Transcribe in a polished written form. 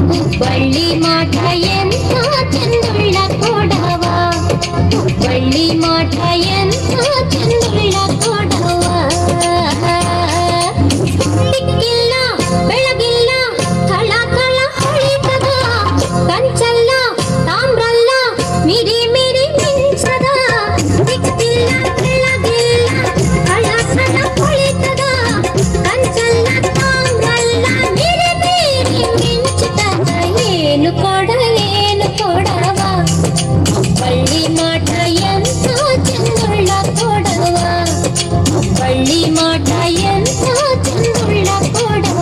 ಹುಬ್ಬಳ್ಳಿ ಮಾಟ ಎಂತ ಚಂದುಳ್ಳ ಕೊಡವ, ಹುಬ್ಬಳ್ಳಿ ಮಾಟ ಎಂತ ಚಂದುಳ್ಳ ಕೊಡವ. ದಿಕ್ಕಿಲ್ಲ ಬೆಳಗಿಲ್ಲ ಥಳ ಥಳ ಹೊಳಿತದ, ಕಂಚಲ್ಲ ತಾಮ್ರಲ್ಲ ಮಿರಿ ಮಿರಿ ಮಿಂಚದ. ದಿಕ್ಕಿಲ್ಲ ಬೆಳಗಿಲ್ಲ ಥಳ ಥಳ ಹೊಳಿತದ, ಕಂಚಲ್ಲ ತಾಮ್ರಲ್ಲ ಮಿರಿ ಮಿರಿ ಮಿಂಚದ. ಏನು ಕೊಡ ಏನು ಕೊಡವ, ಹುಬ್ಬಳ್ಳಿ ಮಾಟ ಎಂತ ಚಂದುಳ್ಳ ಕೊಡವ, ಹುಬ್ಬಳ್ಳಿ ಮಾಟ ಎಂತ ಚಂದುಳ್ಳ ಕೊಡವ.